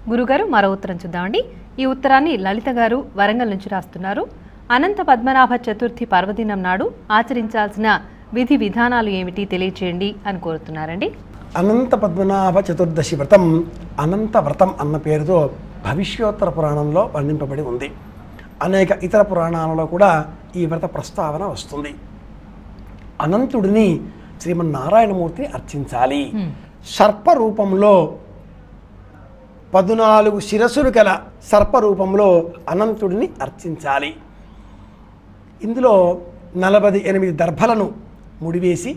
గురుగారు మరో ఉత్తరం చూద్దామండి. ఈ ఉత్తరాన్ని లలిత గారు వరంగల్ నుంచి రాస్తున్నారు. అనంత పద్మనాభ చతుర్థి పర్వదినం నాడు ఆచరించాల్సిన విధి విధానాలు ఏమిటి తెలియచేయండి అని కోరుతున్నారండి. అనంత పద్మనాభ చతుర్దశి వ్రతం అనంత వ్రతం అన్న పేరుతో భవిష్యోత్తర పురాణంలో వర్ణింపబడి ఉంది. అనేక ఇతర పురాణాలలో కూడా ఈ వ్రత ప్రస్తావన వస్తుంది. అనంతుడిని శ్రీమన్నారాయణమూర్తిని అర్చించాలి. సర్పరూపంలో 14 శిరస్సులు గల సర్పరూపంలో అనంతుడిని అర్చించాలి. ఇందులో 48 దర్భలను ముడివేసి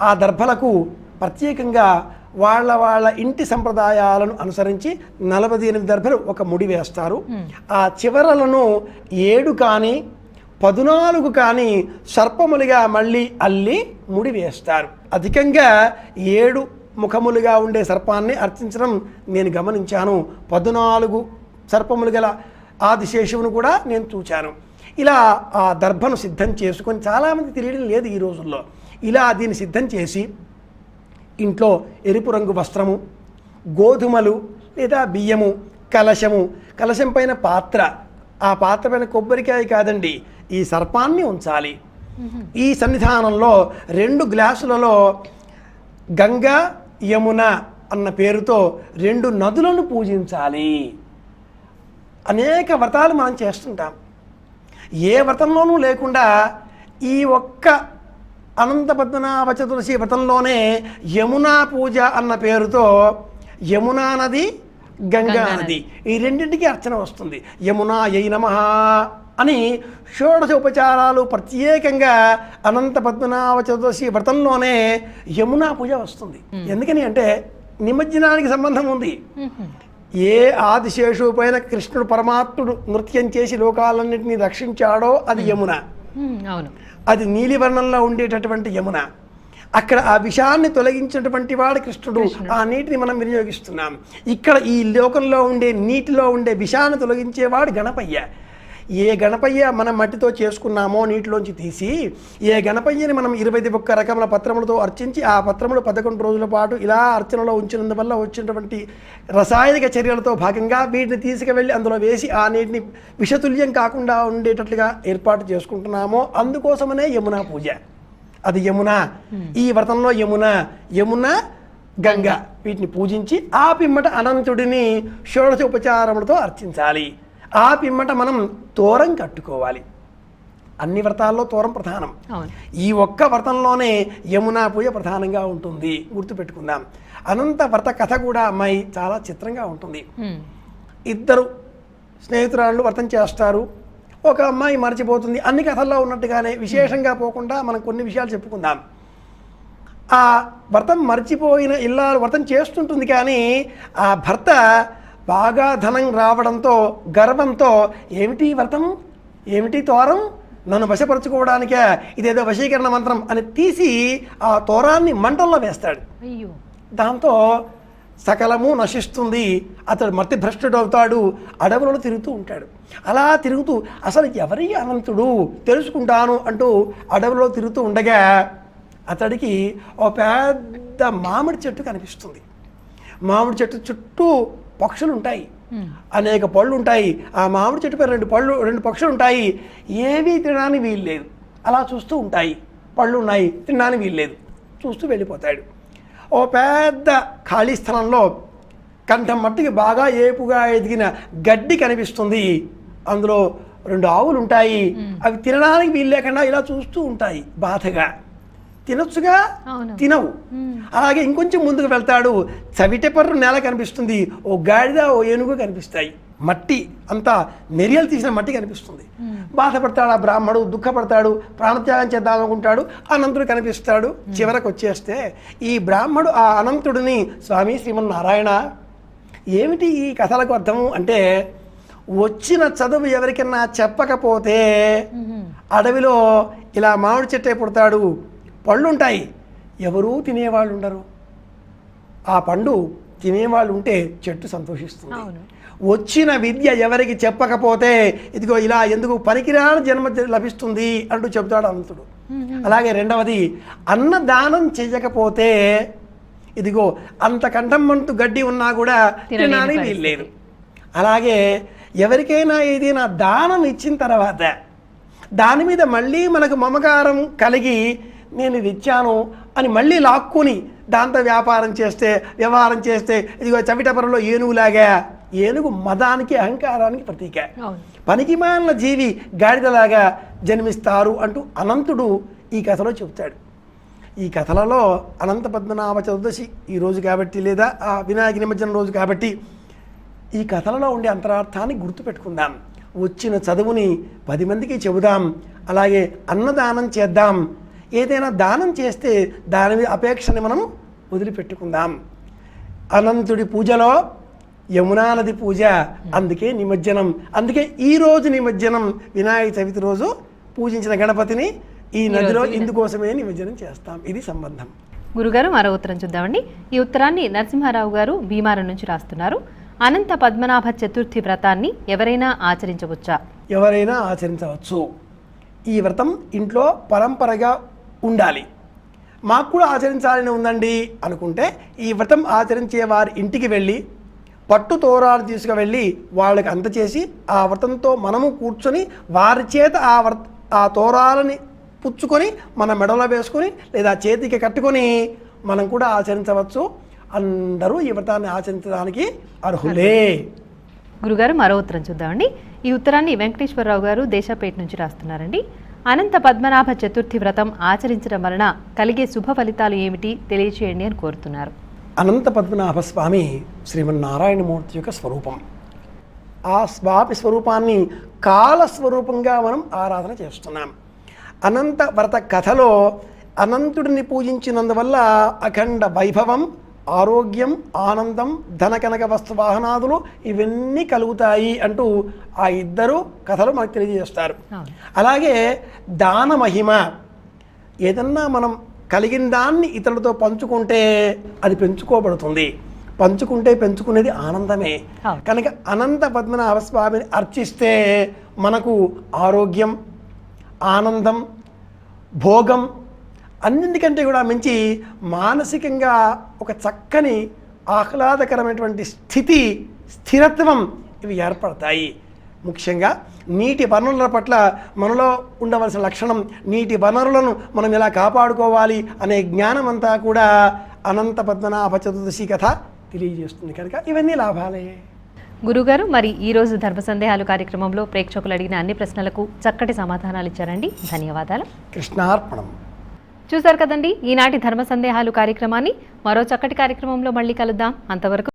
ఆ దర్భలకు ప్రత్యేకంగా వాళ్ళ ఇంటి సంప్రదాయాలను అనుసరించి 48 దర్భలు ఒక ముడి వేస్తారు. ఆ చివరలను 7 కానీ 14 కానీ సర్పములుగా మళ్ళీ అల్లి ముడి వేస్తారు. అధికంగా 7 ముఖములుగా ఉండే సర్పాన్ని అర్చించడం నేను గమనించాను. 14 సర్పములు గల ఆదిశేషువును కూడా నేను చూచాను. ఇలా ఆ దర్భను సిద్ధం చేసుకొని చాలామంది తెలియడం లేదు ఈ రోజుల్లో. ఇలా దీన్ని సిద్ధం చేసి ఇంట్లో ఎరుపు రంగు వస్త్రము, గోధుమలు లేదా బియ్యము, కలశం పైన పాత్ర, ఆ పాత్ర పైన కొబ్బరికాయ కాదండి, ఈ సర్పాన్ని ఉంచాలి. ఈ సన్నిధానంలో 2 గ్లాసులలో గంగా యమున అన్న పేరుతో 2 నదులను పూజించాలి. అనేక వ్రతాలు మనం చేస్తుంటాం. ఏ వ్రతంలోనూ లేకుండా ఈ ఒక్క అనంత పద్మనాభ చతుర్దశి వ్రతంలోనే యమునా పూజ అన్న పేరుతో యమునా నది, గంగా నది ఈ రెండింటికి అర్చన వస్తుంది. యమునా యై నమః అని షోడశోపచారాలు ప్రత్యేకంగా అనంత పద్మనాభ చతుర్దశి వ్రతంలోనే యమునా పూజ వస్తుంది. ఎందుకని అంటే నిమజ్జనానికి సంబంధం ఉంది. ఏ ఆదిశేషు పైన కృష్ణుడు పరమాత్ముడు నృత్యం చేసి లోకాలన్నింటినీ రక్షించాడో అది యమున. అది నీలివర్ణంలో ఉండేటటువంటి యమున. అక్కడ ఆ విషాన్ని తొలగించినటువంటి వాడు కృష్ణుడు. ఆ నీటిని మనం వినియోగిస్తున్నాం. ఇక్కడ ఈ లోకంలో ఉండే నీటిలో ఉండే విషాన్ని తొలగించేవాడు గణపయ్య. ఏ గణపయ్య మనం మట్టితో చేసుకున్నామో నీటిలోంచి తీసి, ఏ గణపయ్యని మనం 21 రకముల పత్రములతో అర్చించి ఆ పత్రములు 11 రోజుల పాటు ఇలా అర్చనలో ఉంచినందువల్ల వచ్చినటువంటి రసాయనిక చర్యలతో భాగంగా వీటిని తీసుకువెళ్ళి అందులో వేసి ఆ నీటిని విషతుల్యం కాకుండా ఉండేటట్లుగా ఏర్పాటు చేసుకుంటున్నామో అందుకోసమనే యమునా పూజ. అది యమున. ఈ వ్రతంలో యమున గంగ వీటిని పూజించి ఆ పిమ్మట అనంతుడిని షోడశోపచారములతో అర్చించాలి. ఆ పిమ్మట మనం తోరం కట్టుకోవాలి. అన్ని వ్రతాల్లో తోరం ప్రధానం. ఈ ఒక్క వ్రతంలోనే యమునా పూజ ప్రధానంగా ఉంటుంది. గుర్తుపెట్టుకుందాం. అనంత వ్రత కథ కూడా అమ్మాయి చాలా చిత్రంగా ఉంటుంది. 2 స్నేహితురాళ్ళు వ్రతం చేస్తారు. ఒక అమ్మాయి మర్చిపోతుంది. అన్ని కథల్లో ఉన్నట్టుగానే విశేషంగా పోకుండా మనం కొన్ని విషయాలు చెప్పుకుందాం. ఆ వ్రతం మర్చిపోయిన ఇల్లాలు వ్రతం చేస్తుంటుంది, కానీ ఆ భర్త బాగా ధనం రావడంతో గర్వంతో ఏమిటి వ్రతం, ఏమిటి తోరం, నన్ను వశపరచుకోవడానికే, ఇదేదో వశీకరణ మంత్రం అని తీసి ఆ తోరాన్ని మంటల్లో వేస్తాడు. దాంతో సకలము నశిస్తుంది. అతడు మతిభ్రష్టుడు అవుతాడు. అడవులలో తిరుగుతూ ఉంటాడు. అలా తిరుగుతూ అసలు ఎవరి అనంతుడు తెలుసుకుంటాను అంటూ అడవులో తిరుగుతూ ఉండగా అతడికి ఓ పెద్ద మామిడి చెట్టు కనిపిస్తుంది. మామిడి చెట్టు చుట్టూ పక్షులు ఉంటాయి, అనేక పళ్ళు ఉంటాయి. ఆ మామిడి చెట్టుపై 2 పక్షులు ఉంటాయి. ఏవీ తినడానికి వీలు లేదు. అలా చూస్తూ ఉంటాయి. పళ్ళు ఉన్నాయి, తినడానికి వీలు లేదు. చూస్తూ వెళ్ళిపోతాడు. ఓ పెద్ద ఖాళీ స్థలంలో కంఠం మట్టికి బాగా ఏపుగా ఎదిగిన గడ్డి కనిపిస్తుంది. అందులో 2 ఆవులు ఉంటాయి. అవి తినడానికి వీలు లేకుండా ఇలా చూస్తూ ఉంటాయి బాధగా. తినొచ్చుగా, తినవు. అలాగే ఇంకొంచెం ముందుకు వెళ్తాడు. చవిటెపర్రు నేల కనిపిస్తుంది. ఓ గాడిద, ఓ ఏనుగు కనిపిస్తాయి. మట్టి అంతా మెరియలు తీసిన మట్టి కనిపిస్తుంది. బాధపడతాడు ఆ బ్రాహ్మడు, దుఃఖపడతాడు, ప్రాణత్యాగం చేద్దామనుకుంటాడు. అనంతుడు కనిపిస్తాడు. చివరకు వచ్చేస్తే ఈ బ్రాహ్మడు ఆ అనంతుడిని, స్వామి శ్రీమన్నారాయణ, ఏమిటి ఈ కథలకు అర్థము అంటే, వచ్చిన చదువు ఎవరికన్నా చెప్పకపోతే అడవిలో ఇలా మామిడి చెట్టే పుడతాడు, పళ్ళుంటాయి, ఎవరూ తినేవాళ్ళు ఉండరు. ఆ పండు తినేవాళ్ళు ఉంటే చెట్టు సంతోషిస్తుంది. వచ్చిన విద్య ఎవరికి చెప్పకపోతే ఇదిగో ఇలా ఎందుకు పనికిరాని జన్మ లభిస్తుంది అంటూ చెబుతాడు అనంతుడు. అలాగే రెండవది, అన్నదానం చేయకపోతే ఇదిగో అంత కంఠంమంటూ గడ్డి ఉన్నా కూడా తినడానికి వీల్లేదు. అలాగే ఎవరికైనా ఏదైనా దానం ఇచ్చిన తర్వాత దాని మీద మళ్ళీ మనకు మమకారం కలిగి నేను ఇది ఇచ్చాను అని మళ్ళీ లాక్కుని దాంతో వ్యవహారం చేస్తే ఇదిగో చవిటపరలో ఏనుగులాగా, ఏనుగు మదానికి అహంకారానికి ప్రతీక. పనికిమాలిన జీవి గాడిదలాగా జన్మిస్తారు అంటూ అనంతుడు ఈ కథలో చెబుతాడు. ఈ కథలలో అనంత పద్మనాభ చతుర్దశి ఈ రోజు కాబట్టి, లేదా ఆ వినాయక నిమజ్జనం రోజు కాబట్టి ఈ కథలలో ఉండే అంతరార్థాన్ని గుర్తుపెట్టుకుందాం. వచ్చిన చదువుని 10 మందికి చెబుదాం. అలాగే అన్నదానం చేద్దాం. ఏదైనా దానం చేస్తే దాని మీద అపేక్షని మనం వదిలిపెట్టుకుందాం. అనంతుడి పూజలో యమునా నది పూజ, అందుకే నిమజ్జనం. అందుకే ఈరోజు నిమజ్జనం, వినాయక చవితి రోజు పూజించిన గణపతిని ఈ నదిలో ఇందుకోసమే నిమజ్జనం చేస్తాం. ఇది సంబంధం. గురుగారు మరో ఉత్తరం చూద్దామండి. ఈ ఉత్తరాన్ని నరసింహారావు గారు భీమారం నుంచి రాస్తున్నారు. అనంత పద్మనాభ చతుర్థి వ్రతాన్ని ఎవరైనా ఆచరించవచ్చా? ఎవరైనా ఆచరించవచ్చు. ఈ వ్రతం ఇంట్లో పరంపరగా ఉండాలి. మాకు కూడా ఆచరించాలని ఉందండి అనుకుంటే ఈ వ్రతం ఆచరించే వారి ఇంటికి వెళ్ళి పట్టు తోరాలు తీసుకువెళ్ళి వాళ్ళకి అందచేసి ఆ వ్రతంతో మనము కూర్చొని వారి చేత ఆ తోరాలని పుచ్చుకొని మన మెడలో వేసుకొని లేదా చేతికి కట్టుకొని మనం కూడా ఆచరించవచ్చు. అందరూ ఈ వ్రతాన్ని ఆచరించడానికి అర్హులే. గురుగారు మరో ఉత్తరం చూద్దామండి. ఈ ఉత్తరాన్ని వెంకటేశ్వరరావు గారు దేశాపేట నుంచి రాస్తున్నారండి. అనంత పద్మనాభ చతుర్థి వ్రతం ఆచరించడం వలన కలిగే శుభ ఫలితాలు ఏమిటి తెలియచేయండి అని కోరుతున్నారు. అనంత పద్మనాభ స్వామి శ్రీమన్నారాయణమూర్తి యొక్క స్వరూపం. ఆ స్వామి స్వరూపాన్ని కాలస్వరూపంగా మనం ఆరాధన చేస్తున్నాం. అనంత వ్రత కథలో అనంతుడిని పూజించినందువల్ల అఖండ వైభవం, ఆరోగ్యం, ఆనందం, ధనకనక వస్తువాహనాదులు ఇవన్నీ కలుగుతాయి అంటూ ఆ ఇద్దరు కథలు మనకు తెలియజేస్తారు. అలాగే దాన మహిమ, ఏదన్నా మనం కలిగిన దాన్ని ఇతరులతో పంచుకుంటే అది పెంచుకోబడుతుంది. పెంచుకునేది ఆనందమే. కనుక అనంత పద్మనాభ స్వామిని అర్చిస్తే మనకు ఆరోగ్యం, ఆనందం, భోగం, అన్నింటికంటే కూడా మించి మానసికంగా ఒక చక్కని ఆహ్లాదకరమైనటువంటి స్థితి, స్థిరత్వం ఇవి ఏర్పడతాయి. ముఖ్యంగా నీటి వనరుల పట్ల మనలో ఉండవలసిన లక్షణం, నీటి వనరులను మనం ఎలా కాపాడుకోవాలి అనే జ్ఞానం అంతా కూడా అనంత పద్మనాభ చతుర్దశి కథ తెలియజేస్తుంది. కనుక ఇవన్నీ లాభాలే. గురుగారు, మరి ఈ రోజు ధర్మ సందేహాలు కార్యక్రమంలో ప్రేక్షకులు అడిగిన అన్ని ప్రశ్నలకు చక్కటి సమాధానాలు ఇచ్చారండి. ధన్యవాదాలు. కృష్ణార్పణం. చూశారు కదండి ఈనాటి ధర్మ సందేహాలు కార్యక్రమాన్ని. మరో చక్కటి కార్యక్రమంలో మళ్ళీ కలుద్దాం. అంతవరకు